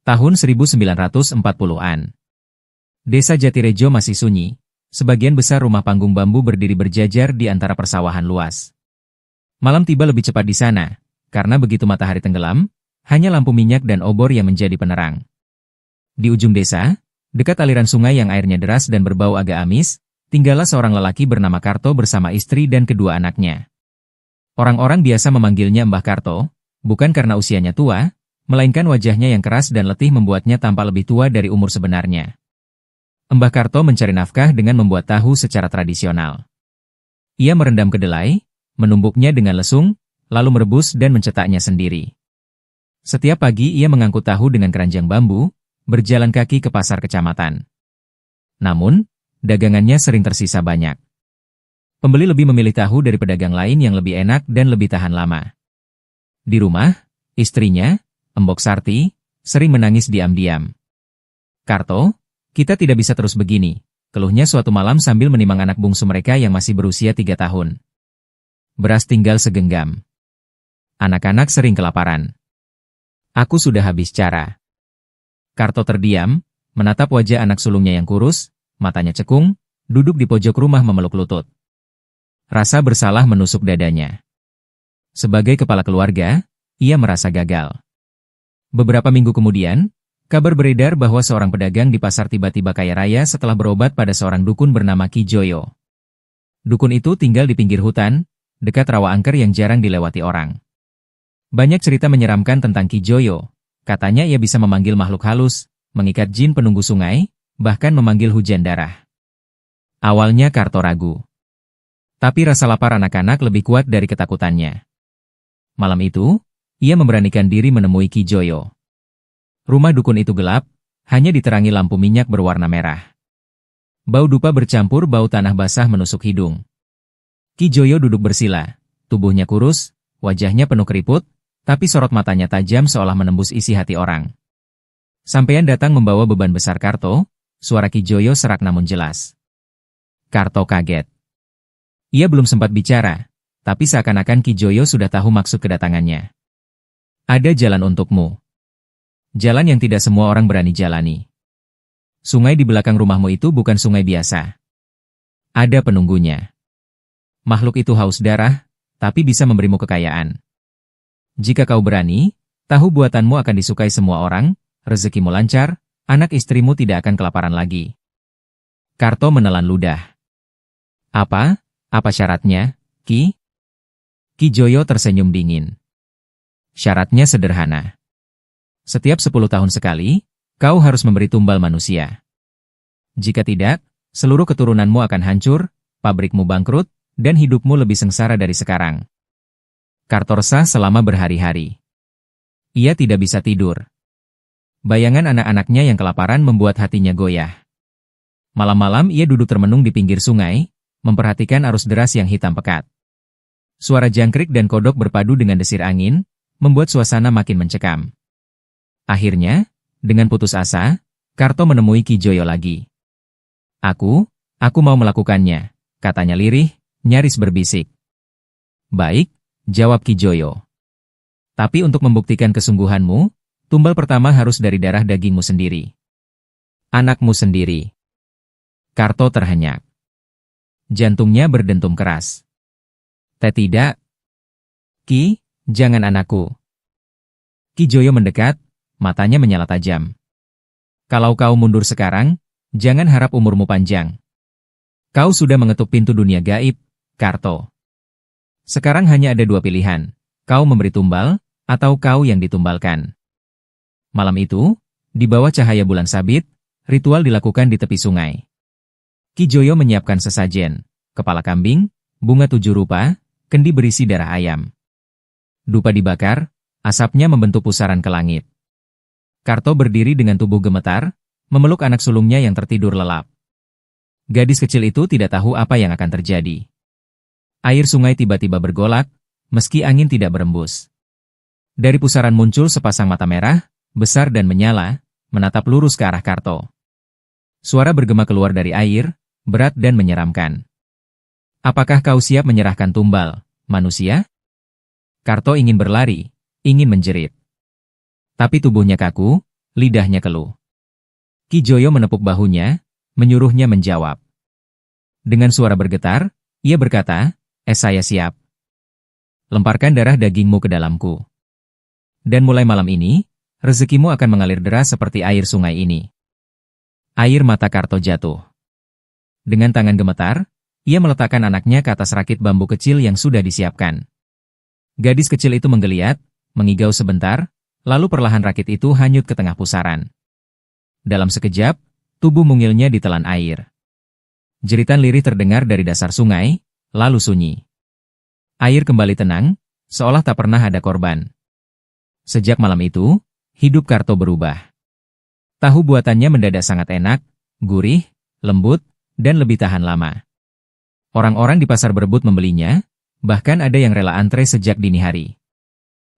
Tahun 1940-an. Desa Jatirejo masih sunyi. Sebagian besar rumah panggung bambu berdiri berjajar di antara persawahan luas. Malam tiba lebih cepat di sana, karena begitu matahari tenggelam, hanya lampu minyak dan obor yang menjadi penerang. Di ujung desa, dekat aliran sungai yang airnya deras dan berbau agak amis, tinggallah seorang lelaki bernama Karto bersama istri dan kedua anaknya. Orang-orang biasa memanggilnya Mbah Karto, bukan karena usianya tua, melainkan wajahnya yang keras dan letih membuatnya tampak lebih tua dari umur sebenarnya. Mbah Karto mencari nafkah dengan membuat tahu secara tradisional. Ia merendam kedelai, menumbuknya dengan lesung, lalu merebus dan mencetaknya sendiri. Setiap pagi ia mengangkut tahu dengan keranjang bambu, berjalan kaki ke pasar kecamatan. Namun, dagangannya sering tersisa banyak. Pembeli lebih memilih tahu dari pedagang lain yang lebih enak dan lebih tahan lama. Di rumah, istrinya, Embok Sarti, sering menangis diam-diam. "Karto, kita tidak bisa terus begini," keluhnya suatu malam sambil menimang anak bungsu mereka yang masih berusia 3 tahun. Beras tinggal segenggam. Anak-anak sering kelaparan. "Aku sudah habis cara." Karto terdiam, menatap wajah anak sulungnya yang kurus, matanya cekung, duduk di pojok rumah memeluk lutut. Rasa bersalah menusuk dadanya. Sebagai kepala keluarga, ia merasa gagal. Beberapa minggu kemudian, kabar beredar bahwa seorang pedagang di pasar tiba-tiba kaya raya setelah berobat pada seorang dukun bernama Ki Joyo. Dukun itu tinggal di pinggir hutan, dekat rawa angker yang jarang dilewati orang. Banyak cerita menyeramkan tentang Ki Joyo. Katanya ia bisa memanggil makhluk halus, mengikat jin penunggu sungai, bahkan memanggil hujan darah. Awalnya Karto ragu. Tapi rasa lapar anak-anak lebih kuat dari ketakutannya. Malam itu, ia memberanikan diri menemui Ki Joyo. Rumah dukun itu gelap, hanya diterangi lampu minyak berwarna merah. Bau dupa bercampur bau tanah basah menusuk hidung. Ki Joyo duduk bersila, tubuhnya kurus, wajahnya penuh keriput, tapi sorot matanya tajam seolah menembus isi hati orang. "Sampean datang membawa beban besar Karto," suara Ki Joyo serak namun jelas. Karto kaget. Ia belum sempat bicara, tapi seakan-akan Ki Joyo sudah tahu maksud kedatangannya. "Ada jalan untukmu. Jalan yang tidak semua orang berani jalani. Sungai di belakang rumahmu itu bukan sungai biasa. Ada penunggunya. Makhluk itu haus darah, tapi bisa memberimu kekayaan. Jika kau berani, tahu buatanmu akan disukai semua orang, rezekimu lancar, anak istrimu tidak akan kelaparan lagi." Karto menelan ludah. "Apa? Apa syaratnya, Ki?" Ki Joyo tersenyum dingin. "Syaratnya sederhana. Setiap 10 tahun sekali, kau harus memberi tumbal manusia. Jika tidak, seluruh keturunanmu akan hancur, pabrikmu bangkrut, dan hidupmu lebih sengsara dari sekarang." Karto resah selama berhari-hari. Ia tidak bisa tidur. Bayangan anak-anaknya yang kelaparan membuat hatinya goyah. Malam-malam ia duduk termenung di pinggir sungai, memperhatikan arus deras yang hitam pekat. Suara jangkrik dan kodok berpadu dengan desir angin, membuat suasana makin mencekam. Akhirnya, dengan putus asa, Karto menemui Ki Joyo lagi. Aku mau melakukannya," katanya lirih, nyaris berbisik. "Baik," jawab Ki Joyo. "Tapi untuk membuktikan kesungguhanmu, tumbal pertama harus dari darah dagingmu sendiri. Anakmu sendiri." Karto terhenyak. Jantungnya berdentum keras. Tidak. "Ki, jangan anakku." Ki Joyo mendekat, matanya menyala tajam. "Kalau kau mundur sekarang, jangan harap umurmu panjang. Kau sudah mengetuk pintu dunia gaib, Karto. Sekarang hanya ada 2 pilihan, kau memberi tumbal, atau kau yang ditumbalkan." Malam itu, di bawah cahaya bulan sabit, ritual dilakukan di tepi sungai. Ki Joyo menyiapkan sesajen, kepala kambing, bunga 7 rupa, kendi berisi darah ayam. Dupa dibakar, asapnya membentuk pusaran ke langit. Karto berdiri dengan tubuh gemetar, memeluk anak sulungnya yang tertidur lelap. Gadis kecil itu tidak tahu apa yang akan terjadi. Air sungai tiba-tiba bergolak, meski angin tidak berembus. Dari pusaran muncul sepasang mata merah, besar dan menyala, menatap lurus ke arah Karto. Suara bergema keluar dari air, berat dan menyeramkan. "Apakah kau siap menyerahkan tumbal, manusia?" Karto ingin berlari, ingin menjerit. Tapi tubuhnya kaku, lidahnya keluh. Ki Joyo menepuk bahunya, menyuruhnya menjawab. Dengan suara bergetar, ia berkata, saya siap. Lemparkan darah dagingmu ke dalamku. Dan mulai malam ini, rezekimu akan mengalir deras seperti air sungai ini. Air mata Karto jatuh. Dengan tangan gemetar, ia meletakkan anaknya ke atas rakit bambu kecil yang sudah disiapkan. Gadis kecil itu menggeliat, mengigau sebentar, lalu perlahan rakit itu hanyut ke tengah pusaran. Dalam sekejap, tubuh mungilnya ditelan air. Jeritan lirih terdengar dari dasar sungai, lalu sunyi. Air kembali tenang, seolah tak pernah ada korban. Sejak malam itu, hidup Karto berubah. Tahu buatannya mendadak sangat enak, gurih, lembut, dan lebih tahan lama. Orang-orang di pasar berebut membelinya, bahkan ada yang rela antre sejak dini hari.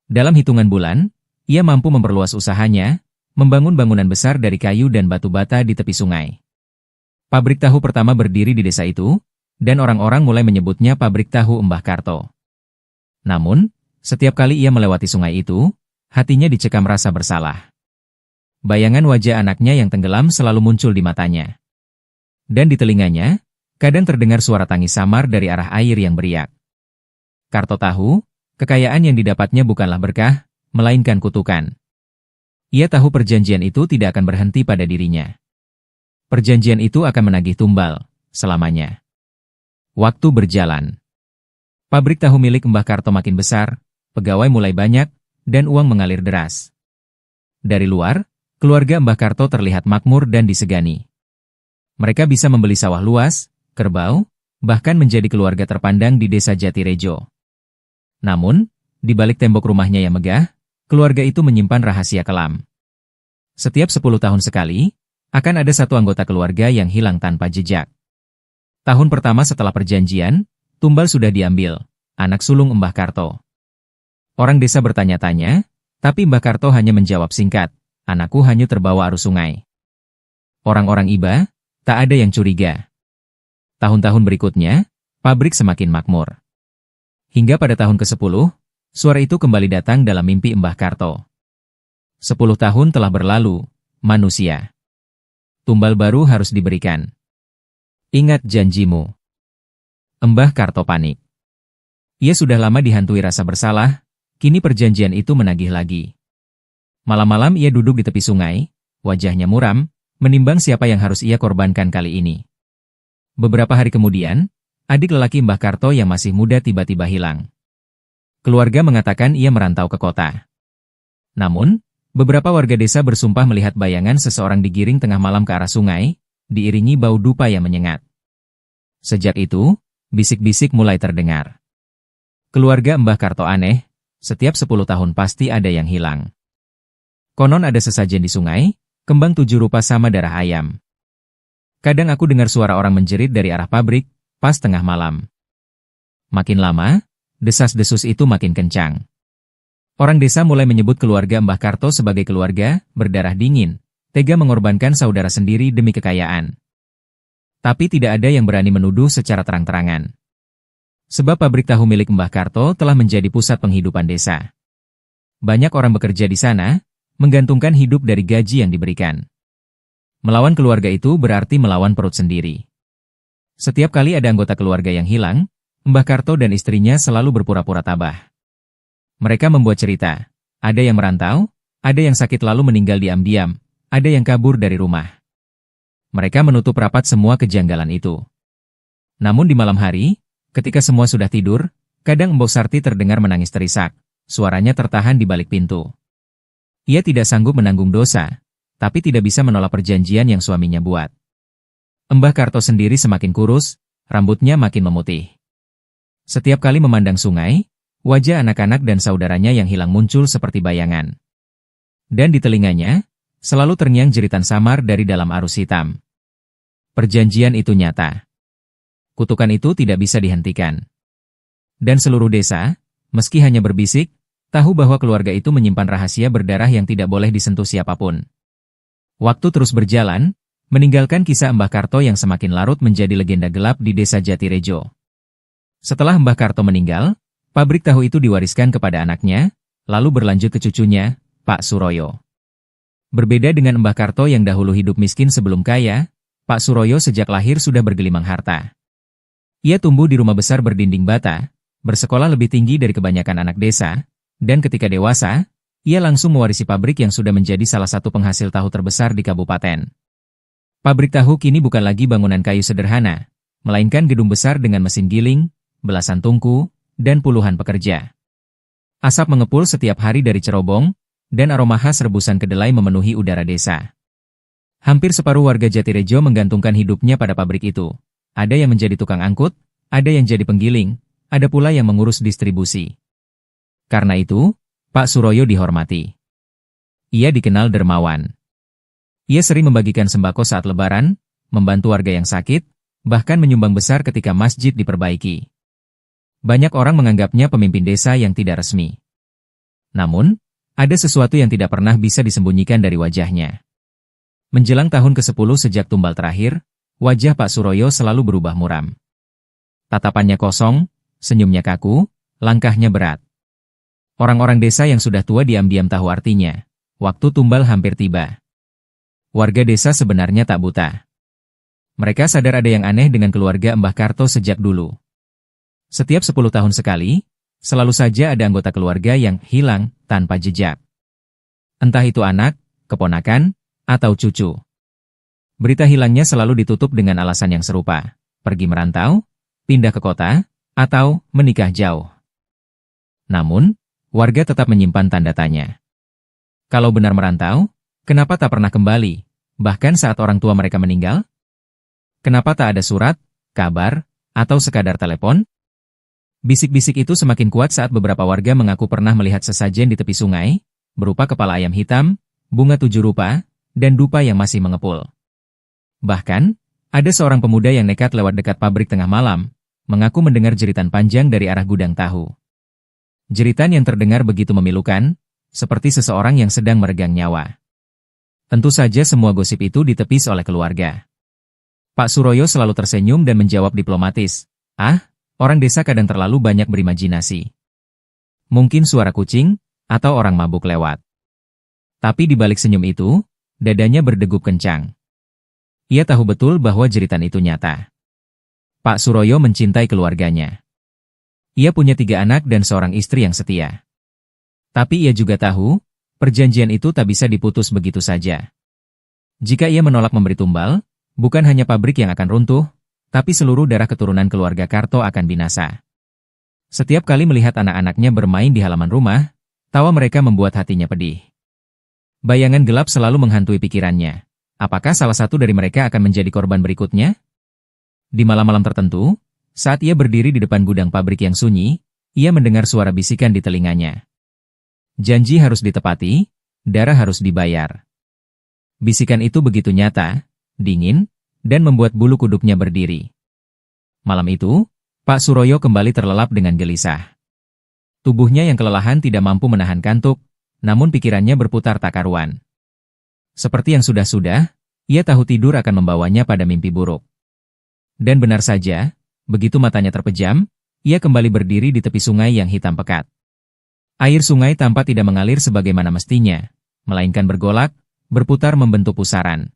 Dalam hitungan bulan, ia mampu memperluas usahanya, membangun bangunan besar dari kayu dan batu bata di tepi sungai. Pabrik tahu pertama berdiri di desa itu, dan orang-orang mulai menyebutnya pabrik tahu Mbah Karto. Namun, setiap kali ia melewati sungai itu, hatinya dicekam rasa bersalah. Bayangan wajah anaknya yang tenggelam selalu muncul di matanya. Dan di telinganya, kadang terdengar suara tangis samar dari arah air yang beriak. Karto tahu, kekayaan yang didapatnya bukanlah berkah, melainkan kutukan. Ia tahu perjanjian itu tidak akan berhenti pada dirinya. Perjanjian itu akan menagih tumbal, selamanya. Waktu berjalan. Pabrik tahu milik Mbah Karto makin besar, pegawai mulai banyak, dan uang mengalir deras. Dari luar, keluarga Mbah Karto terlihat makmur dan disegani. Mereka bisa membeli sawah luas, kerbau, bahkan menjadi keluarga terpandang di desa Jatirejo. Namun, di balik tembok rumahnya yang megah, keluarga itu menyimpan rahasia kelam. Setiap 10 tahun sekali, akan ada satu anggota keluarga yang hilang tanpa jejak. Tahun pertama setelah perjanjian, tumbal sudah diambil, anak sulung Mbah Karto. Orang desa bertanya-tanya, tapi Mbah Karto hanya menjawab singkat, anakku hanyut terbawa arus sungai. Orang-orang iba, tak ada yang curiga. Tahun-tahun berikutnya, pabrik semakin makmur. Hingga pada tahun ke-10, suara itu kembali datang dalam mimpi Mbah Karto. 10 tahun telah berlalu, manusia. Tumbal baru harus diberikan. Ingat janjimu. Mbah Karto panik. Ia sudah lama dihantui rasa bersalah, kini perjanjian itu menagih lagi. Malam-malam ia duduk di tepi sungai, wajahnya muram, menimbang siapa yang harus ia korbankan kali ini. Beberapa hari kemudian, adik lelaki Mbah Karto yang masih muda tiba-tiba hilang. Keluarga mengatakan ia merantau ke kota. Namun, beberapa warga desa bersumpah melihat bayangan seseorang digiring tengah malam ke arah sungai, diiringi bau dupa yang menyengat. Sejak itu, bisik-bisik mulai terdengar. Keluarga Mbah Karto aneh, setiap 10 tahun pasti ada yang hilang. Konon ada sesajen di sungai, kembang 7 rupa sama darah ayam. Kadang aku dengar suara orang menjerit dari arah pabrik, pas tengah malam. Makin lama, desas-desus itu makin kencang. Orang desa mulai menyebut keluarga Mbah Karto sebagai keluarga berdarah dingin, tega mengorbankan saudara sendiri demi kekayaan. Tapi tidak ada yang berani menuduh secara terang-terangan. Sebab pabrik tahu milik Mbah Karto telah menjadi pusat penghidupan desa. Banyak orang bekerja di sana, menggantungkan hidup dari gaji yang diberikan. Melawan keluarga itu berarti melawan perut sendiri. Setiap kali ada anggota keluarga yang hilang, Mbah Karto dan istrinya selalu berpura-pura tabah. Mereka membuat cerita, ada yang merantau, ada yang sakit lalu meninggal diam-diam, ada yang kabur dari rumah. Mereka menutup rapat semua kejanggalan itu. Namun di malam hari, ketika semua sudah tidur, kadang Mbok Sarti terdengar menangis terisak, suaranya tertahan di balik pintu. Ia tidak sanggup menanggung dosa, tapi tidak bisa menolak perjanjian yang suaminya buat. Mbah Karto sendiri semakin kurus, rambutnya makin memutih. Setiap kali memandang sungai, wajah anak-anak dan saudaranya yang hilang muncul seperti bayangan. Dan di telinganya, selalu terngiang jeritan samar dari dalam arus hitam. Perjanjian itu nyata. Kutukan itu tidak bisa dihentikan. Dan seluruh desa, meski hanya berbisik, tahu bahwa keluarga itu menyimpan rahasia berdarah yang tidak boleh disentuh siapapun. Waktu terus berjalan, meninggalkan kisah Mbah Karto yang semakin larut menjadi legenda gelap di desa Jatirejo. Setelah Mbah Karto meninggal, pabrik tahu itu diwariskan kepada anaknya, lalu berlanjut ke cucunya, Pak Suroyo. Berbeda dengan Mbah Karto yang dahulu hidup miskin sebelum kaya, Pak Suroyo sejak lahir sudah bergelimang harta. Ia tumbuh di rumah besar berdinding bata, bersekolah lebih tinggi dari kebanyakan anak desa, dan ketika dewasa, ia langsung mewarisi pabrik yang sudah menjadi salah satu penghasil tahu terbesar di kabupaten. Pabrik tahu kini bukan lagi bangunan kayu sederhana, melainkan gedung besar dengan mesin giling, belasan tungku, dan puluhan pekerja. Asap mengepul setiap hari dari cerobong, dan aroma khas rebusan kedelai memenuhi udara desa. Hampir separuh warga Jatirejo menggantungkan hidupnya pada pabrik itu. Ada yang menjadi tukang angkut, ada yang jadi penggiling, ada pula yang mengurus distribusi. Karena itu, Pak Suroyo dihormati. Ia dikenal dermawan. Ia sering membagikan sembako saat lebaran, membantu warga yang sakit, bahkan menyumbang besar ketika masjid diperbaiki. Banyak orang menganggapnya pemimpin desa yang tidak resmi. Namun, ada sesuatu yang tidak pernah bisa disembunyikan dari wajahnya. Menjelang tahun ke-10 sejak tumbal terakhir, wajah Pak Suroyo selalu berubah muram. Tatapannya kosong, senyumnya kaku, langkahnya berat. Orang-orang desa yang sudah tua diam-diam tahu artinya. Waktu tumbal hampir tiba. Warga desa sebenarnya tak buta. Mereka sadar ada yang aneh dengan keluarga Mbah Karto sejak dulu. Setiap 10 tahun sekali, selalu saja ada anggota keluarga yang hilang tanpa jejak. Entah itu anak, keponakan, atau cucu. Berita hilangnya selalu ditutup dengan alasan yang serupa. Pergi merantau, pindah ke kota, atau menikah jauh. Namun, warga tetap menyimpan tanda tanya. Kalau benar merantau, kenapa tak pernah kembali, bahkan saat orang tua mereka meninggal? Kenapa tak ada surat, kabar, atau sekadar telepon? Bisik-bisik itu semakin kuat saat beberapa warga mengaku pernah melihat sesajen di tepi sungai, berupa kepala ayam hitam, bunga 7 rupa, dan dupa yang masih mengepul. Bahkan, ada seorang pemuda yang nekat lewat dekat pabrik tengah malam, mengaku mendengar jeritan panjang dari arah gudang tahu. Jeritan yang terdengar begitu memilukan, seperti seseorang yang sedang meregang nyawa. Tentu saja semua gosip itu ditepis oleh keluarga. Pak Suroyo selalu tersenyum dan menjawab diplomatis, orang desa kadang terlalu banyak berimajinasi. Mungkin suara kucing, atau orang mabuk lewat. Tapi di balik senyum itu, dadanya berdegup kencang. Ia tahu betul bahwa jeritan itu nyata. Pak Suroyo mencintai keluarganya. Ia punya 3 anak dan seorang istri yang setia. Tapi ia juga tahu, perjanjian itu tak bisa diputus begitu saja. Jika ia menolak memberi tumbal, bukan hanya pabrik yang akan runtuh, tapi seluruh darah keturunan keluarga Karto akan binasa. Setiap kali melihat anak-anaknya bermain di halaman rumah, tawa mereka membuat hatinya pedih. Bayangan gelap selalu menghantui pikirannya. Apakah salah satu dari mereka akan menjadi korban berikutnya? Di malam-malam tertentu, saat ia berdiri di depan gudang pabrik yang sunyi, ia mendengar suara bisikan di telinganya. Janji harus ditepati, darah harus dibayar. Bisikan itu begitu nyata, dingin, dan membuat bulu kuduknya berdiri. Malam itu, Pak Suroyo kembali terlelap dengan gelisah. Tubuhnya yang kelelahan tidak mampu menahan kantuk, namun pikirannya berputar tak karuan. Seperti yang sudah-sudah, ia tahu tidur akan membawanya pada mimpi buruk. Dan benar saja, begitu matanya terpejam, ia kembali berdiri di tepi sungai yang hitam pekat. Air sungai tampak tidak mengalir sebagaimana mestinya, melainkan bergolak, berputar membentuk pusaran.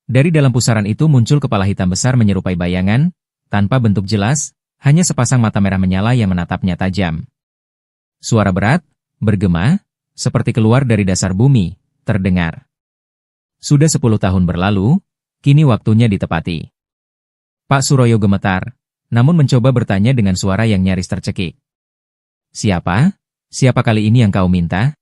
Dari dalam pusaran itu muncul kepala hitam besar menyerupai bayangan, tanpa bentuk jelas, hanya sepasang mata merah menyala yang menatapnya tajam. Suara berat, bergema, seperti keluar dari dasar bumi, terdengar. Sudah 10 tahun berlalu, kini waktunya ditepati. Pak Suroyo gemetar, namun mencoba bertanya dengan suara yang nyaris tercekik. Siapa? Siapa kali ini yang kau minta?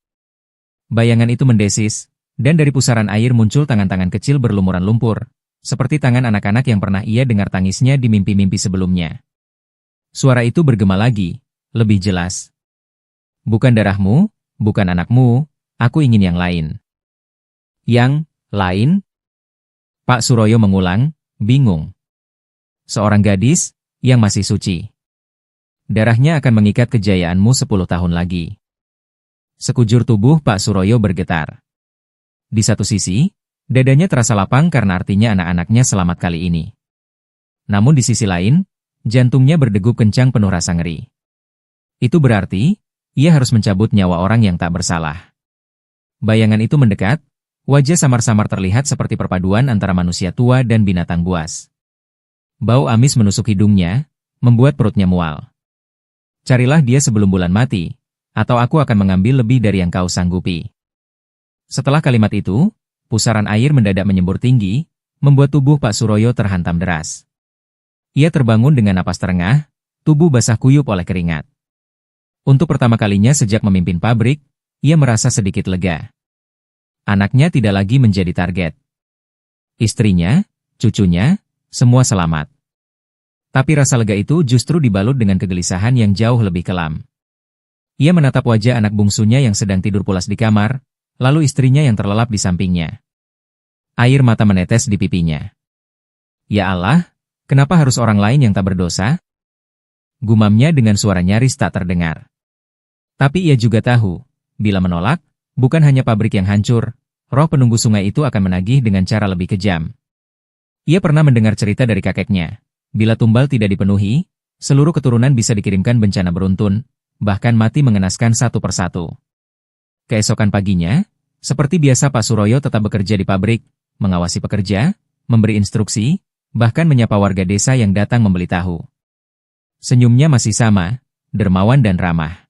Bayangan itu mendesis, dan dari pusaran air muncul tangan-tangan kecil berlumuran lumpur, seperti tangan anak-anak yang pernah ia dengar tangisnya di mimpi-mimpi sebelumnya. Suara itu bergema lagi, lebih jelas. Bukan darahmu, bukan anakmu, aku ingin yang lain. Yang lain? Pak Suroyo mengulang, bingung. Seorang gadis, yang masih suci. Darahnya akan mengikat kejayaanmu 10 tahun lagi. Sekujur tubuh Pak Suroyo bergetar. Di satu sisi, dadanya terasa lapang karena artinya anak-anaknya selamat kali ini. Namun di sisi lain, jantungnya berdegup kencang penuh rasa ngeri. Itu berarti, ia harus mencabut nyawa orang yang tak bersalah. Bayangan itu mendekat, Wajah samar-samar terlihat seperti perpaduan antara manusia tua dan binatang buas. Bau amis menusuk hidungnya, membuat perutnya mual. Carilah dia sebelum bulan mati, atau aku akan mengambil lebih dari yang kau sanggupi. Setelah kalimat itu, pusaran air mendadak menyembur tinggi, membuat tubuh Pak Suroyo terhantam deras. Ia terbangun dengan napas terengah, tubuh basah kuyup oleh keringat. Untuk pertama kalinya sejak memimpin pabrik, ia merasa sedikit lega. Anaknya tidak lagi menjadi target. Istrinya, cucunya, semua selamat. Tapi rasa lega itu justru dibalut dengan kegelisahan yang jauh lebih kelam. Ia menatap wajah anak bungsunya yang sedang tidur pulas di kamar, lalu istrinya yang terlelap di sampingnya. Air mata menetes di pipinya. Ya Allah, kenapa harus orang lain yang tak berdosa? Gumamnya dengan suara nyaris tak terdengar. Tapi ia juga tahu, bila menolak, bukan hanya pabrik yang hancur, roh penunggu sungai itu akan menagih dengan cara lebih kejam. Ia pernah mendengar cerita dari kakeknya. Bila tumbal tidak dipenuhi, seluruh keturunan bisa dikirimkan bencana beruntun, bahkan mati mengenaskan satu persatu. Keesokan paginya, seperti biasa Pak Suroyo tetap bekerja di pabrik, mengawasi pekerja, memberi instruksi, bahkan menyapa warga desa yang datang membeli tahu. Senyumnya masih sama, dermawan dan ramah.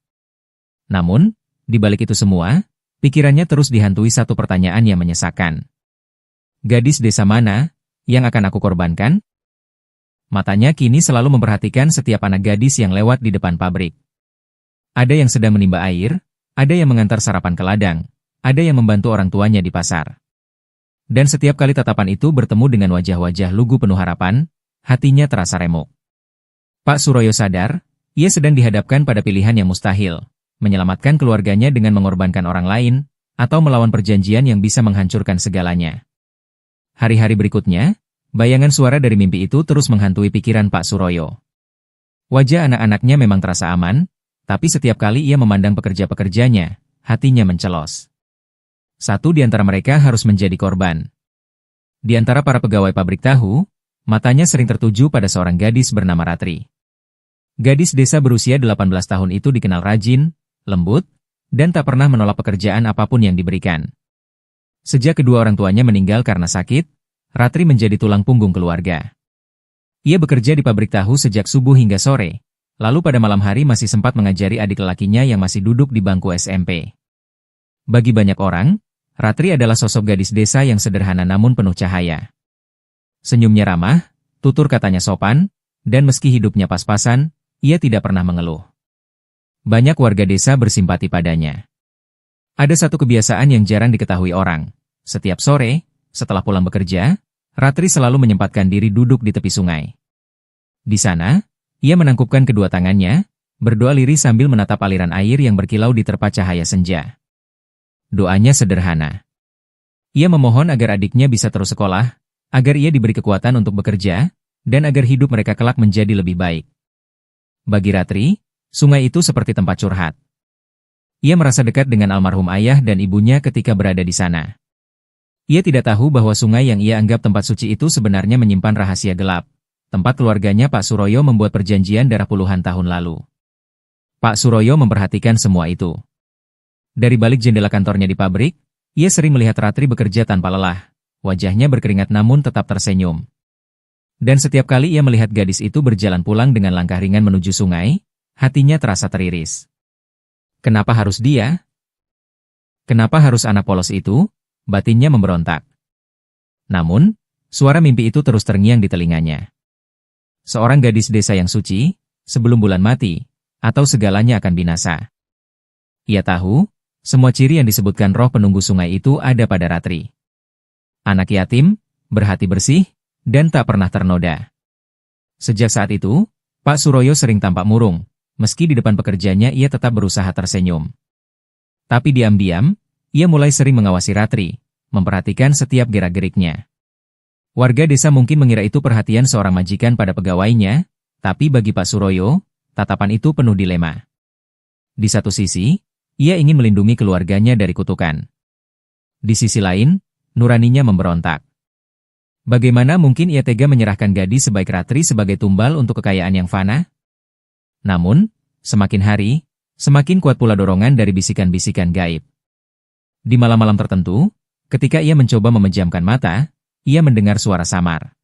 Namun, di balik itu semua, pikirannya terus dihantui satu pertanyaan yang menyesakan. Gadis desa mana yang akan aku korbankan? Matanya kini selalu memperhatikan setiap anak gadis yang lewat di depan pabrik. Ada yang sedang menimba air, ada yang mengantar sarapan ke ladang, ada yang membantu orang tuanya di pasar. Dan setiap kali tatapan itu bertemu dengan wajah-wajah lugu penuh harapan, hatinya terasa remuk. Pak Suroyo sadar, ia sedang dihadapkan pada pilihan yang mustahil. Menyelamatkan keluarganya dengan mengorbankan orang lain, atau melawan perjanjian yang bisa menghancurkan segalanya. Hari-hari berikutnya, bayangan suara dari mimpi itu terus menghantui pikiran Pak Suroyo. Wajah anak-anaknya memang terasa aman, tapi setiap kali ia memandang pekerja-pekerjanya, hatinya mencelos. Satu di antara mereka harus menjadi korban. Di antara para pegawai pabrik tahu, matanya sering tertuju pada seorang gadis bernama Ratri. Gadis desa berusia 18 tahun itu dikenal rajin, lembut, dan tak pernah menolak pekerjaan apapun yang diberikan. Sejak kedua orang tuanya meninggal karena sakit, Ratri menjadi tulang punggung keluarga. Ia bekerja di pabrik tahu sejak subuh hingga sore, lalu pada malam hari masih sempat mengajari adik lelakinya yang masih duduk di bangku SMP. Bagi banyak orang, Ratri adalah sosok gadis desa yang sederhana namun penuh cahaya. Senyumnya ramah, tutur katanya sopan, dan meski hidupnya pas-pasan, ia tidak pernah mengeluh. Banyak warga desa bersimpati padanya. Ada satu kebiasaan yang jarang diketahui orang. Setiap sore, setelah pulang bekerja, Ratri selalu menyempatkan diri duduk di tepi sungai. Di sana, ia menangkupkan kedua tangannya, berdoa lirih sambil menatap aliran air yang berkilau diterpa cahaya senja. Doanya sederhana. Ia memohon agar adiknya bisa terus sekolah, agar ia diberi kekuatan untuk bekerja, dan agar hidup mereka kelak menjadi lebih baik. Bagi Ratri, sungai itu seperti tempat curhat. Ia merasa dekat dengan almarhum ayah dan ibunya ketika berada di sana. Ia tidak tahu bahwa sungai yang ia anggap tempat suci itu sebenarnya menyimpan rahasia gelap. Tempat keluarganya Pak Suroyo membuat perjanjian darah puluhan tahun lalu. Pak Suroyo memperhatikan semua itu. Dari balik jendela kantornya di pabrik, ia sering melihat Ratri bekerja tanpa lelah. Wajahnya berkeringat namun tetap tersenyum. Dan setiap kali ia melihat gadis itu berjalan pulang dengan langkah ringan menuju sungai, hatinya terasa teriris. Kenapa harus dia? Kenapa harus anak polos itu? Batinnya memberontak. Namun, suara mimpi itu terus terngiang di telinganya. Seorang gadis desa yang suci, sebelum bulan mati, atau segalanya akan binasa. Ia tahu, semua ciri yang disebutkan roh penunggu sungai itu ada pada Ratri. Anak yatim, berhati bersih, dan tak pernah ternoda. Sejak saat itu, Pak Suroyo sering tampak murung. Meski di depan pekerjanya ia tetap berusaha tersenyum. Tapi diam-diam, ia mulai sering mengawasi Ratri, memperhatikan setiap gerak-geriknya. Warga desa mungkin mengira itu perhatian seorang majikan pada pegawainya, tapi bagi Pak Suroyo, tatapan itu penuh dilema. Di satu sisi, ia ingin melindungi keluarganya dari kutukan. Di sisi lain, nuraninya memberontak. Bagaimana mungkin ia tega menyerahkan gadis sebaik Ratri sebagai tumbal untuk kekayaan yang fana? Namun, semakin hari, semakin kuat pula dorongan dari bisikan-bisikan gaib. Di malam-malam tertentu, Ketika ia mencoba memejamkan mata, ia mendengar suara samar.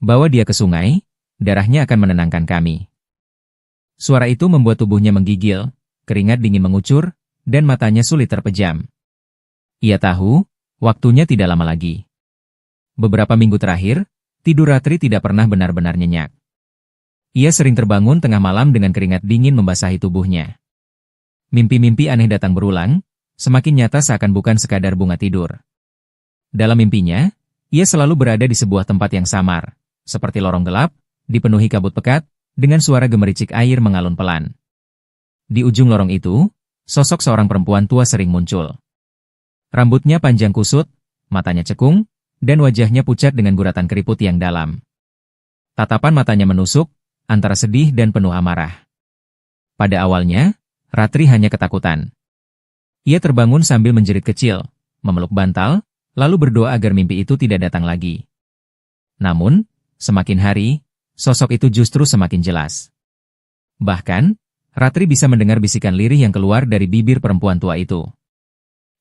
Bawa dia ke sungai, darahnya akan menenangkan kami. Suara itu membuat tubuhnya menggigil, keringat dingin mengucur, dan matanya sulit terpejam. Ia tahu, waktunya tidak lama lagi. Beberapa minggu terakhir, tidur Ratri tidak pernah benar-benar nyenyak. Ia sering terbangun tengah malam dengan keringat dingin membasahi tubuhnya. Mimpi-mimpi aneh datang berulang, semakin nyata seakan bukan sekadar bunga tidur. Dalam mimpinya, ia selalu berada di sebuah tempat yang samar, seperti lorong gelap, dipenuhi kabut pekat, dengan suara gemericik air mengalun pelan. Di ujung lorong itu, sosok seorang perempuan tua sering muncul. Rambutnya panjang kusut, matanya cekung, dan wajahnya pucat dengan guratan keriput yang dalam. Tatapan matanya menusuk, antara sedih dan penuh amarah. Pada awalnya, Ratri hanya ketakutan. Ia terbangun sambil menjerit kecil, memeluk bantal, lalu berdoa agar mimpi itu tidak datang lagi. Namun, semakin hari, sosok itu justru semakin jelas. Bahkan, Ratri bisa mendengar bisikan lirih yang keluar dari bibir perempuan tua itu.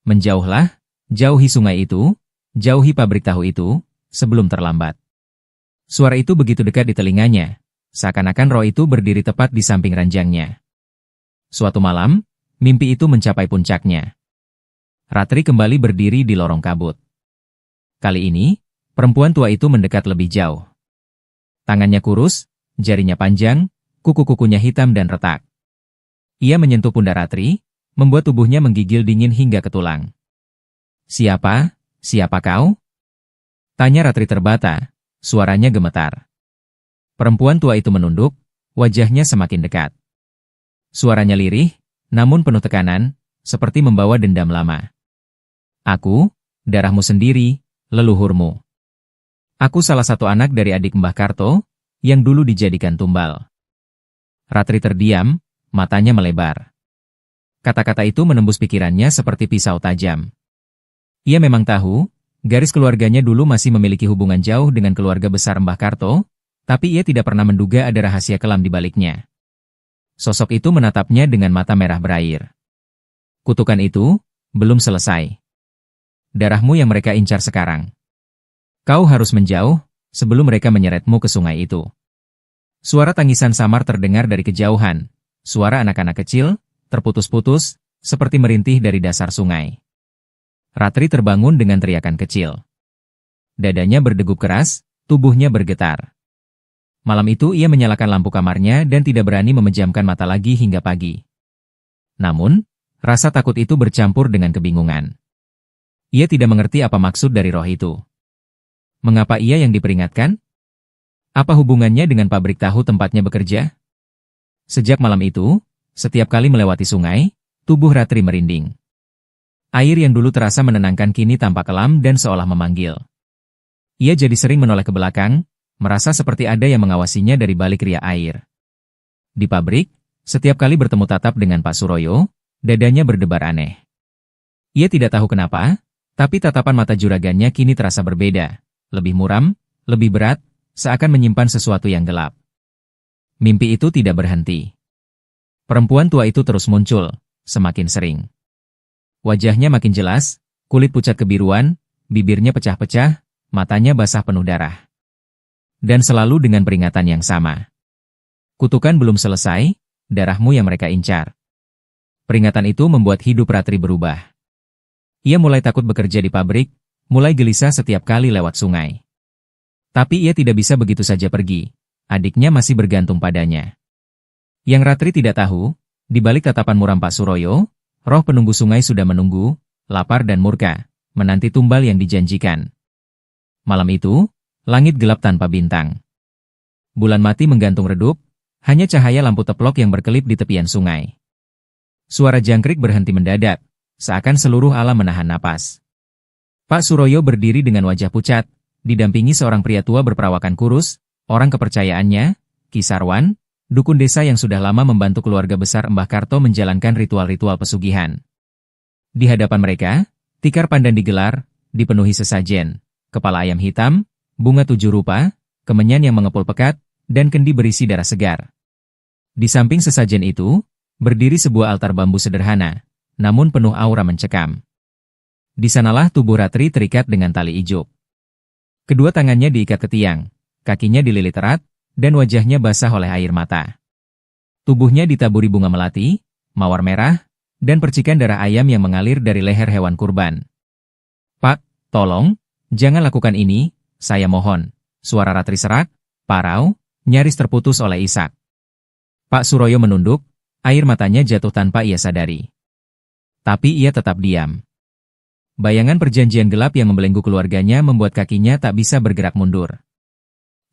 Menjauhlah, jauhi sungai itu, jauhi pabrik tahu itu, sebelum terlambat. Suara itu begitu dekat di telinganya, seakan-akan roh itu berdiri tepat di samping ranjangnya. Suatu malam, mimpi itu mencapai puncaknya. Ratri kembali berdiri di lorong kabut. Kali ini, perempuan tua itu mendekat lebih jauh. Tangannya kurus, jarinya panjang, kuku-kukunya hitam dan retak. Ia menyentuh pundak Ratri, membuat tubuhnya menggigil dingin hingga ke tulang. "Siapa? Siapa kau?" tanya Ratri terbata, suaranya gemetar. Perempuan tua itu menunduk, wajahnya semakin dekat. Suaranya lirih, namun penuh tekanan, seperti membawa dendam lama. "Aku, darahmu sendiri, leluhurmu. Aku salah satu anak dari adik Mbah Karto, yang dulu dijadikan tumbal." Ratri terdiam, matanya melebar. Kata-kata itu menembus pikirannya seperti pisau tajam. Ia memang tahu, garis keluarganya dulu masih memiliki hubungan jauh dengan keluarga besar Mbah Karto, tapi ia tidak pernah menduga ada rahasia kelam di baliknya. Sosok itu menatapnya dengan mata merah berair. "Kutukan itu belum selesai. Darahmu yang mereka incar sekarang. Kau harus menjauh sebelum mereka menyeretmu ke sungai itu." Suara tangisan samar terdengar dari kejauhan, suara anak-anak kecil, terputus-putus, seperti merintih dari dasar sungai. Ratri terbangun dengan teriakan kecil. Dadanya berdegup keras, tubuhnya bergetar. Malam itu ia menyalakan lampu kamarnya dan tidak berani memejamkan mata lagi hingga pagi. Namun, rasa takut itu bercampur dengan kebingungan. Ia tidak mengerti apa maksud dari roh itu. Mengapa ia yang diperingatkan? Apa hubungannya dengan pabrik tahu tempatnya bekerja? Sejak malam itu, setiap kali melewati sungai, tubuh Ratri merinding. Air yang dulu terasa menenangkan kini tampak kelam dan seolah memanggil. Ia jadi sering menoleh ke belakang, merasa seperti ada yang mengawasinya dari balik riak air. Di pabrik, setiap kali bertemu tatap dengan Pak Suroyo, dadanya berdebar aneh. Ia tidak tahu kenapa, tapi tatapan mata juragannya kini terasa berbeda, lebih muram, lebih berat, seakan menyimpan sesuatu yang gelap. Mimpi itu tidak berhenti. Perempuan tua itu terus muncul, semakin sering. Wajahnya makin jelas, kulit pucat kebiruan, bibirnya pecah-pecah, matanya basah penuh darah. Dan selalu dengan peringatan yang sama. "Kutukan belum selesai, darahmu yang mereka incar." Peringatan itu membuat hidup Ratri berubah. Ia mulai takut bekerja di pabrik, mulai gelisah setiap kali lewat sungai. Tapi ia tidak bisa begitu saja pergi, adiknya masih bergantung padanya. Yang Ratri tidak tahu, di balik tatapan muram Pak Suroyo, roh penunggu sungai sudah menunggu, lapar dan murka, menanti tumbal yang dijanjikan. Malam itu, langit gelap tanpa bintang. Bulan mati menggantung redup, hanya cahaya lampu teplok yang berkelip di tepian sungai. Suara jangkrik berhenti mendadak, seakan seluruh alam menahan napas. Pak Suroyo berdiri dengan wajah pucat, didampingi seorang pria tua berperawakan kurus, orang kepercayaannya, Ki Sarwan, dukun desa yang sudah lama membantu keluarga besar Mbah Karto menjalankan ritual-ritual pesugihan. Di hadapan mereka, tikar pandan digelar, dipenuhi sesajen, kepala ayam hitam, bunga 7 rupa, kemenyan yang mengepul pekat, dan kendi berisi darah segar. Di samping sesajen itu, berdiri sebuah altar bambu sederhana, namun penuh aura mencekam. Di sanalah tubuh Ratri terikat dengan tali ijuk. Kedua tangannya diikat ke tiang, kakinya dililit erat, dan wajahnya basah oleh air mata. Tubuhnya ditaburi bunga melati, mawar merah, dan percikan darah ayam yang mengalir dari leher hewan kurban. "Pak, tolong, jangan lakukan ini, saya mohon." Suara Ratri serak, parau, nyaris terputus oleh Ishak. Pak Suroyo menunduk, air matanya jatuh tanpa ia sadari. Tapi ia tetap diam. Bayangan perjanjian gelap yang membelenggu keluarganya membuat kakinya tak bisa bergerak mundur.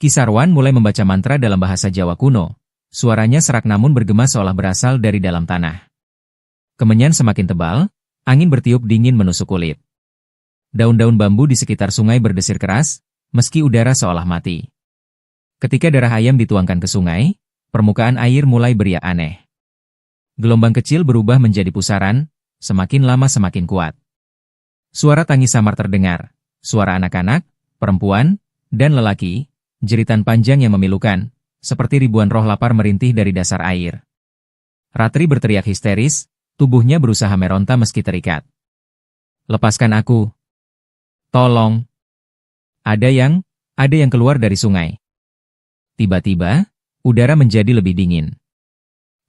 Ki Sarwan mulai membaca mantra dalam bahasa Jawa kuno. Suaranya serak namun bergema seolah berasal dari dalam tanah. Kemenyan semakin tebal, angin bertiup dingin menusuk kulit. Daun-daun bambu di sekitar sungai berdesir keras, meski udara seolah mati. Ketika darah ayam dituangkan ke sungai, permukaan air mulai beriak aneh. Gelombang kecil berubah menjadi pusaran, semakin lama semakin kuat. Suara tangis samar terdengar, suara anak-anak, perempuan, dan lelaki, jeritan panjang yang memilukan, seperti ribuan roh lapar merintih dari dasar air. Ratri berteriak histeris, tubuhnya berusaha meronta meski terikat. "Lepaskan aku. Tolong." Ada yang keluar dari sungai. Tiba-tiba, udara menjadi lebih dingin.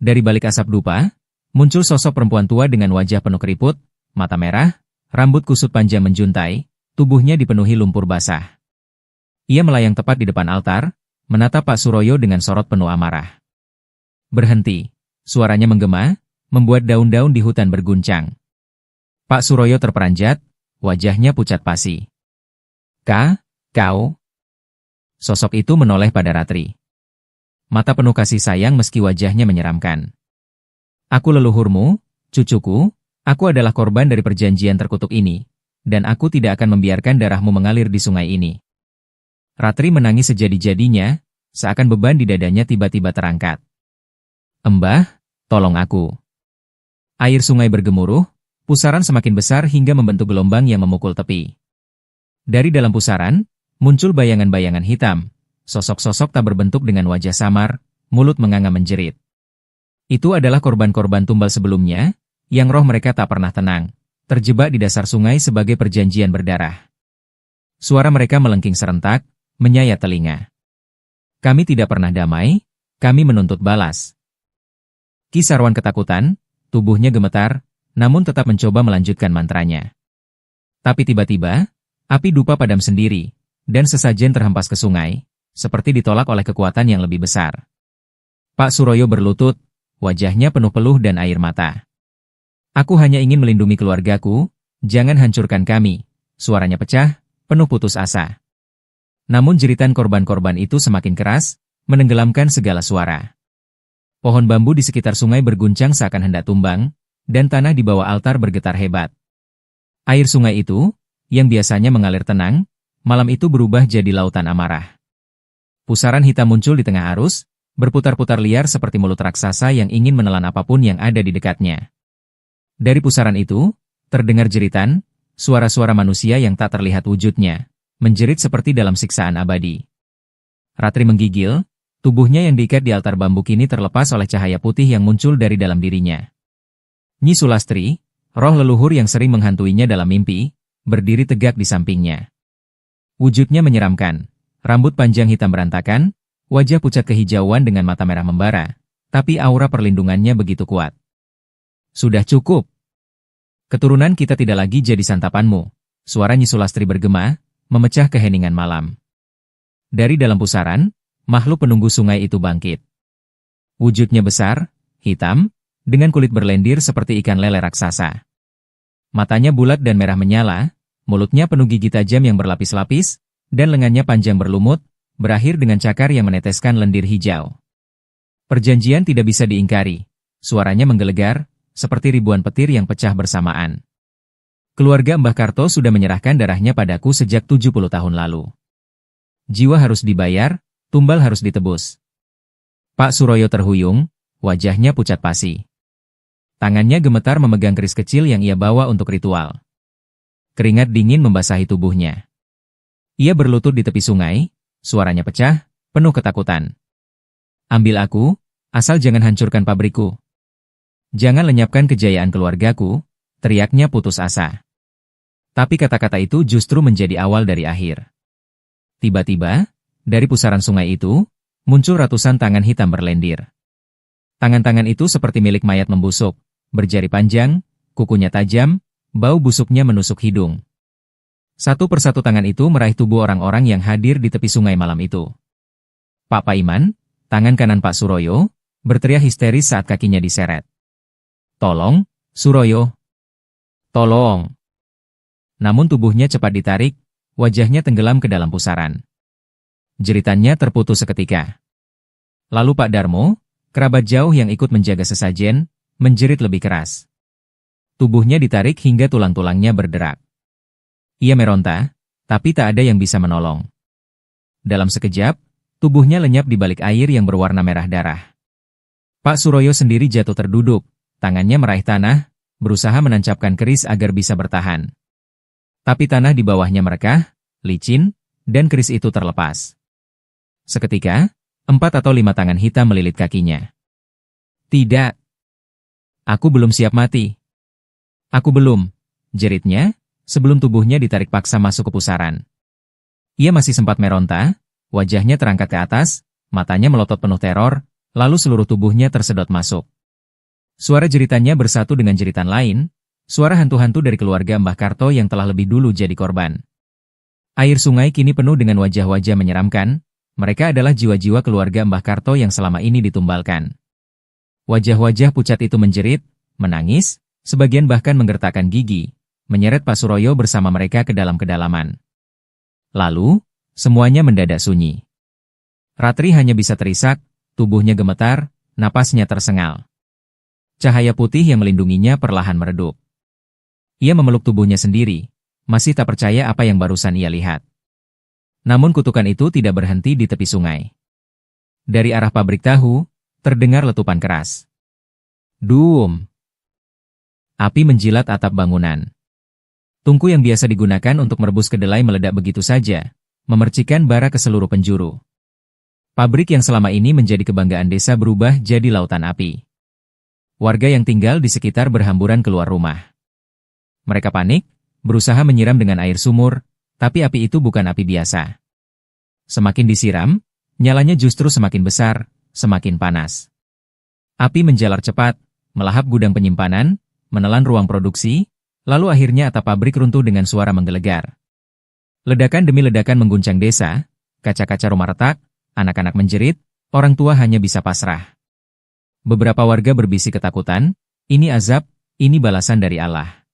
Dari balik asap dupa, muncul sosok perempuan tua dengan wajah penuh keriput, mata merah, rambut kusut panjang menjuntai, tubuhnya dipenuhi lumpur basah. Ia melayang tepat di depan altar, menatap Pak Suroyo dengan sorot penuh amarah. "Berhenti!" Suaranya menggema, membuat daun-daun di hutan berguncang. Pak Suroyo terperanjat, wajahnya pucat pasi. Kau?" Sosok itu menoleh pada Ratri. Mata penuh kasih sayang meski wajahnya menyeramkan. "Aku leluhurmu, cucuku, aku adalah korban dari perjanjian terkutuk ini, dan aku tidak akan membiarkan darahmu mengalir di sungai ini." Ratri menangis sejadi-jadinya, seakan beban di dadanya tiba-tiba terangkat. "Embah, tolong aku." Air sungai bergemuruh, pusaran semakin besar hingga membentuk gelombang yang memukul tepi. Dari dalam pusaran, muncul bayangan-bayangan hitam, sosok-sosok tak berbentuk dengan wajah samar, mulut menganga menjerit. Itu adalah korban-korban tumbal sebelumnya, yang roh mereka tak pernah tenang, terjebak di dasar sungai sebagai perjanjian berdarah. Suara mereka melengking serentak, menyayat telinga. "Kami tidak pernah damai, kami menuntut balas." Ki Sarwan ketakutan, tubuhnya gemetar, namun tetap mencoba melanjutkan mantranya. Tapi tiba-tiba, api dupa padam sendiri, dan sesajen terhempas ke sungai, seperti ditolak oleh kekuatan yang lebih besar. Pak Suroyo berlutut, wajahnya penuh peluh dan air mata. "Aku hanya ingin melindungi keluargaku, jangan hancurkan kami." Suaranya pecah, penuh putus asa. Namun jeritan korban-korban itu semakin keras, menenggelamkan segala suara. Pohon bambu di sekitar sungai berguncang seakan hendak tumbang, dan tanah di bawah altar bergetar hebat. Air sungai itu, yang biasanya mengalir tenang, malam itu berubah jadi lautan amarah. Pusaran hitam muncul di tengah arus, berputar-putar liar seperti mulut raksasa yang ingin menelan apapun yang ada di dekatnya. Dari pusaran itu, terdengar jeritan, suara-suara manusia yang tak terlihat wujudnya, menjerit seperti dalam siksaan abadi. Ratri menggigil, tubuhnya yang diikat di altar bambu kini terlepas oleh cahaya putih yang muncul dari dalam dirinya. Nyi Sulastri, roh leluhur yang sering menghantuinya dalam mimpi, berdiri tegak di sampingnya. Wujudnya menyeramkan, rambut panjang hitam berantakan, wajah pucat kehijauan dengan mata merah membara, tapi aura perlindungannya begitu kuat. "Sudah cukup. Keturunan kita tidak lagi jadi santapanmu." Suara Nyi Sulastri bergema, memecah keheningan malam. Dari dalam pusaran, makhluk penunggu sungai itu bangkit. Wujudnya besar, hitam, dengan kulit berlendir seperti ikan lele raksasa. Matanya bulat dan merah menyala, mulutnya penuh gigi tajam yang berlapis-lapis, dan lengannya panjang berlumut, berakhir dengan cakar yang meneteskan lendir hijau. Perjanjian tidak bisa diingkari. Suaranya menggelegar, seperti ribuan petir yang pecah bersamaan. "Keluarga Mbah Karto sudah menyerahkan darahnya padaku sejak 70 tahun lalu. Jiwa harus dibayar, tumbal harus ditebus." Pak Suroyo terhuyung, wajahnya pucat pasi. Tangannya gemetar memegang keris kecil yang ia bawa untuk ritual. Keringat dingin membasahi tubuhnya. Ia berlutut di tepi sungai, suaranya pecah, penuh ketakutan. "Ambil aku, asal jangan hancurkan pabrikku. Jangan lenyapkan kejayaan keluargaku," teriaknya putus asa. Tapi kata-kata itu justru menjadi awal dari akhir. Tiba-tiba, dari pusaran sungai itu, muncul ratusan tangan hitam berlendir. Tangan-tangan itu seperti milik mayat membusuk, berjari panjang, kukunya tajam, bau busuknya menusuk hidung. Satu persatu tangan itu meraih tubuh orang-orang yang hadir di tepi sungai malam itu. Pak Paiman, tangan kanan Pak Suroyo, berteriak histeris saat kakinya diseret. "Tolong, Suroyo! Tolong!" Namun tubuhnya cepat ditarik, wajahnya tenggelam ke dalam pusaran. Jeritannya terputus seketika. Lalu Pak Darmo, kerabat jauh yang ikut menjaga sesajen, menjerit lebih keras. Tubuhnya ditarik hingga tulang-tulangnya berderak. Ia meronta, tapi tak ada yang bisa menolong. Dalam sekejap, tubuhnya lenyap di balik air yang berwarna merah darah. Pak Suroyo sendiri jatuh terduduk, tangannya meraih tanah, berusaha menancapkan keris agar bisa bertahan. Tapi tanah di bawahnya merekah, licin, dan keris itu terlepas. Seketika, 4 atau 5 tangan hitam melilit kakinya. "Tidak. Aku belum siap mati. Aku belum," jeritnya, sebelum tubuhnya ditarik paksa masuk ke pusaran. Ia masih sempat meronta, wajahnya terangkat ke atas, matanya melotot penuh teror, lalu seluruh tubuhnya tersedot masuk. Suara jeritannya bersatu dengan jeritan lain, suara hantu-hantu dari keluarga Mbah Karto yang telah lebih dulu jadi korban. Air sungai kini penuh dengan wajah-wajah menyeramkan, mereka adalah jiwa-jiwa keluarga Mbah Karto yang selama ini ditumbalkan. Wajah-wajah pucat itu menjerit, menangis, sebagian bahkan menggertakkan gigi, menyeret Pak Suroyo bersama mereka ke dalam kedalaman. Lalu, semuanya mendadak sunyi. Ratri hanya bisa terisak, tubuhnya gemetar, napasnya tersengal. Cahaya putih yang melindunginya perlahan meredup. Ia memeluk tubuhnya sendiri, masih tak percaya apa yang barusan ia lihat. Namun kutukan itu tidak berhenti di tepi sungai. Dari arah pabrik tahu, terdengar letupan keras. Duum! Api menjilat atap bangunan. Tungku yang biasa digunakan untuk merebus kedelai meledak begitu saja, memercikan bara ke seluruh penjuru. Pabrik yang selama ini menjadi kebanggaan desa berubah jadi lautan api. Warga yang tinggal di sekitar berhamburan keluar rumah. Mereka panik, berusaha menyiram dengan air sumur, tapi api itu bukan api biasa. Semakin disiram, nyalanya justru semakin besar, semakin panas. Api menjalar cepat, melahap gudang penyimpanan, menelan ruang produksi, lalu akhirnya atap pabrik runtuh dengan suara menggelegar. Ledakan demi ledakan mengguncang desa, kaca-kaca rumah retak, anak-anak menjerit, orang tua hanya bisa pasrah. Beberapa warga berbisik ketakutan, ini azab, ini balasan dari Allah.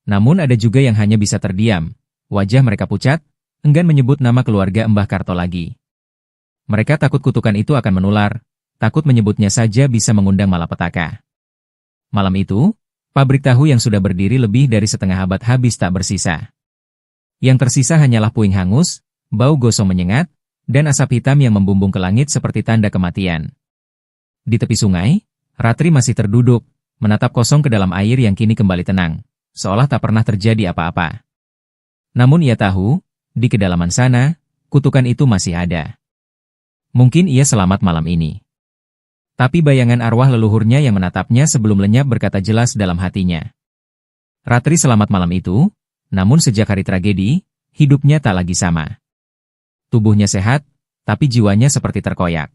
Namun ada juga yang hanya bisa terdiam, wajah mereka pucat, enggan menyebut nama keluarga Mbah Karto lagi. Mereka takut kutukan itu akan menular, takut menyebutnya saja bisa mengundang malapetaka. Malam itu, pabrik tahu yang sudah berdiri lebih dari setengah abad habis tak bersisa. Yang tersisa hanyalah puing hangus, bau gosong menyengat, dan asap hitam yang membumbung ke langit seperti tanda kematian. Di tepi sungai, Ratri masih terduduk, menatap kosong ke dalam air yang kini kembali tenang, seolah tak pernah terjadi apa-apa. Namun ia tahu, di kedalaman sana, kutukan itu masih ada. Mungkin ia selamat malam ini. Tapi bayangan arwah leluhurnya yang menatapnya sebelum lenyap berkata jelas dalam hatinya. Ratri selamat malam itu, namun sejak hari tragedi, hidupnya tak lagi sama. Tubuhnya sehat, tapi jiwanya seperti terkoyak.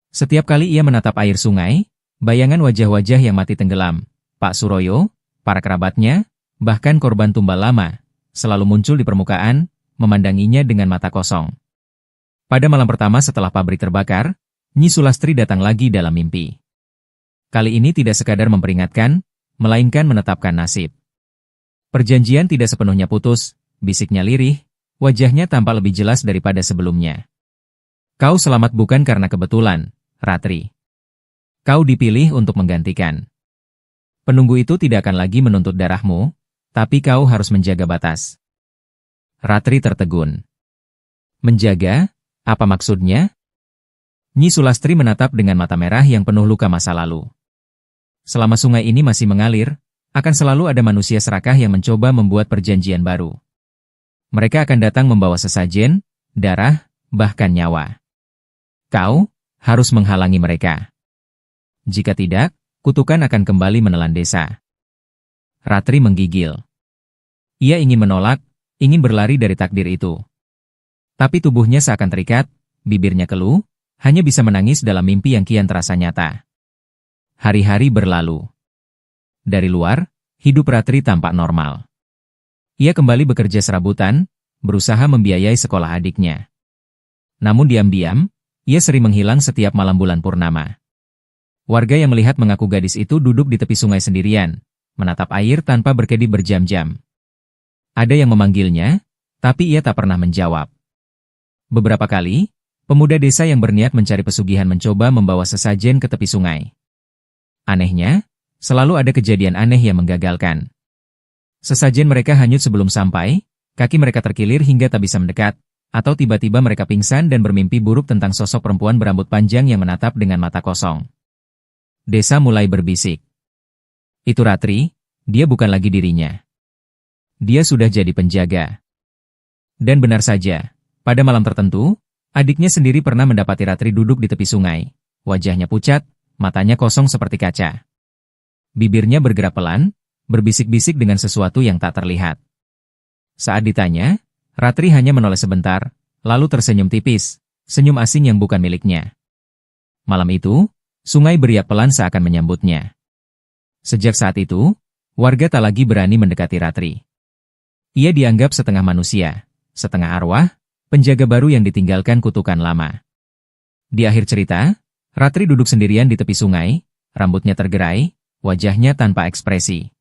Setiap kali ia menatap air sungai, bayangan wajah-wajah yang mati tenggelam, Pak Suroyo, para kerabatnya, bahkan korban tumbal lama, selalu muncul di permukaan, memandanginya dengan mata kosong. Pada malam pertama setelah pabrik terbakar, Nyi Sulastri datang lagi dalam mimpi. Kali ini tidak sekadar memperingatkan, melainkan menetapkan nasib. Perjanjian tidak sepenuhnya putus, bisiknya lirih, wajahnya tampak lebih jelas daripada sebelumnya. Kau selamat bukan karena kebetulan, Ratri. Kau dipilih untuk menggantikan. Penunggu itu tidak akan lagi menuntut darahmu, tapi kau harus menjaga batas. Ratri tertegun. Menjaga? Apa maksudnya? Nyi Sulastri menatap dengan mata merah yang penuh luka masa lalu. Selama sungai ini masih mengalir, akan selalu ada manusia serakah yang mencoba membuat perjanjian baru. Mereka akan datang membawa sesajen, darah, bahkan nyawa. Kau harus menghalangi mereka. Jika tidak, kutukan akan kembali menelan desa. Ratri menggigil. Ia ingin menolak, ingin berlari dari takdir itu. Tapi tubuhnya seakan terikat, bibirnya keluh, hanya bisa menangis dalam mimpi yang kian terasa nyata. Hari-hari berlalu. Dari luar, hidup Ratri tampak normal. Ia kembali bekerja serabutan, berusaha membiayai sekolah adiknya. Namun diam-diam, ia sering menghilang setiap malam bulan purnama. Warga yang melihat mengaku gadis itu duduk di tepi sungai sendirian, menatap air tanpa berkedip berjam-jam. Ada yang memanggilnya, tapi ia tak pernah menjawab. Beberapa kali, pemuda desa yang berniat mencari pesugihan mencoba membawa sesajen ke tepi sungai. Anehnya, selalu ada kejadian aneh yang menggagalkan. Sesajen mereka hanyut sebelum sampai, kaki mereka terkilir hingga tak bisa mendekat, atau tiba-tiba mereka pingsan dan bermimpi buruk tentang sosok perempuan berambut panjang yang menatap dengan mata kosong. Desa mulai berbisik. Itu Ratri, dia bukan lagi dirinya. Dia sudah jadi penjaga. Dan benar saja, pada malam tertentu, adiknya sendiri pernah mendapati Ratri duduk di tepi sungai. Wajahnya pucat, matanya kosong seperti kaca. Bibirnya bergerak pelan, berbisik-bisik dengan sesuatu yang tak terlihat. Saat ditanya, Ratri hanya menoleh sebentar, lalu tersenyum tipis, senyum asing yang bukan miliknya. Malam itu, sungai beriak pelan seakan menyambutnya. Sejak saat itu, warga tak lagi berani mendekati Ratri. Ia dianggap setengah manusia, setengah arwah, penjaga baru yang ditinggalkan kutukan lama. Di akhir cerita, Ratri duduk sendirian di tepi sungai, rambutnya tergerai, wajahnya tanpa ekspresi.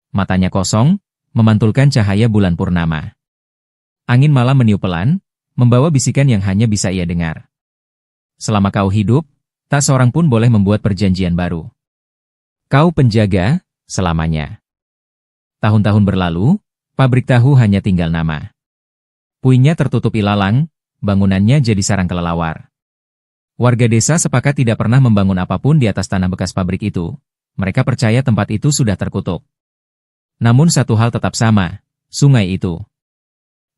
Matanya kosong, memantulkan cahaya bulan purnama. Angin malam meniup pelan, membawa bisikan yang hanya bisa ia dengar. Selama kau hidup, tak seorang pun boleh membuat perjanjian baru. Kau penjaga, selamanya. Tahun-tahun berlalu, pabrik tahu hanya tinggal nama. Puingnya tertutup ilalang, bangunannya jadi sarang kelelawar. Warga desa sepakat tidak pernah membangun apapun di atas tanah bekas pabrik itu. Mereka percaya tempat itu sudah terkutuk. Namun satu hal tetap sama, sungai itu.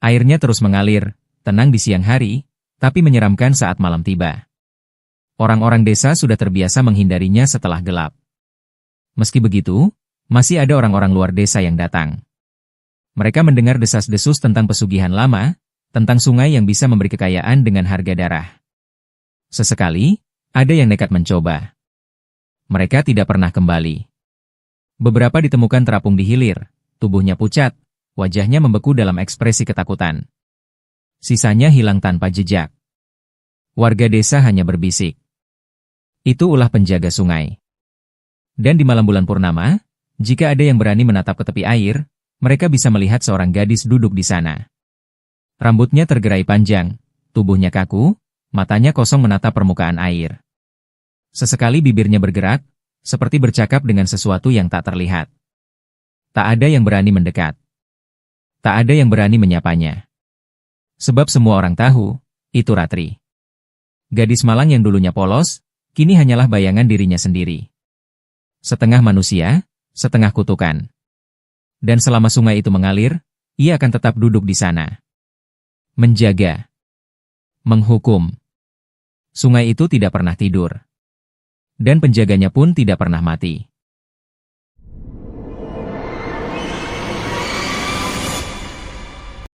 Airnya terus mengalir, tenang di siang hari, tapi menyeramkan saat malam tiba. Orang-orang desa sudah terbiasa menghindarinya setelah gelap. Meski begitu, masih ada orang-orang luar desa yang datang. Mereka mendengar desas-desus tentang pesugihan lama, tentang sungai yang bisa memberi kekayaan dengan harga darah. Sesekali, ada yang nekat mencoba. Mereka tidak pernah kembali. Beberapa ditemukan terapung di hilir, tubuhnya pucat, wajahnya membeku dalam ekspresi ketakutan. Sisanya hilang tanpa jejak. Warga desa hanya berbisik. Itu ulah penjaga sungai. Dan di malam bulan purnama, jika ada yang berani menatap ke tepi air, mereka bisa melihat seorang gadis duduk di sana. Rambutnya tergerai panjang, tubuhnya kaku, matanya kosong menatap permukaan air. Sesekali bibirnya bergerak, seperti bercakap dengan sesuatu yang tak terlihat. Tak ada yang berani mendekat. Tak ada yang berani menyapanya. Sebab semua orang tahu, itu Ratri. Gadis malang yang dulunya polos, kini hanyalah bayangan dirinya sendiri. Setengah manusia, setengah kutukan. Dan selama sungai itu mengalir, ia akan tetap duduk di sana. Menjaga. Menghukum. Sungai itu tidak pernah tidur. Dan penjaganya pun tidak pernah mati.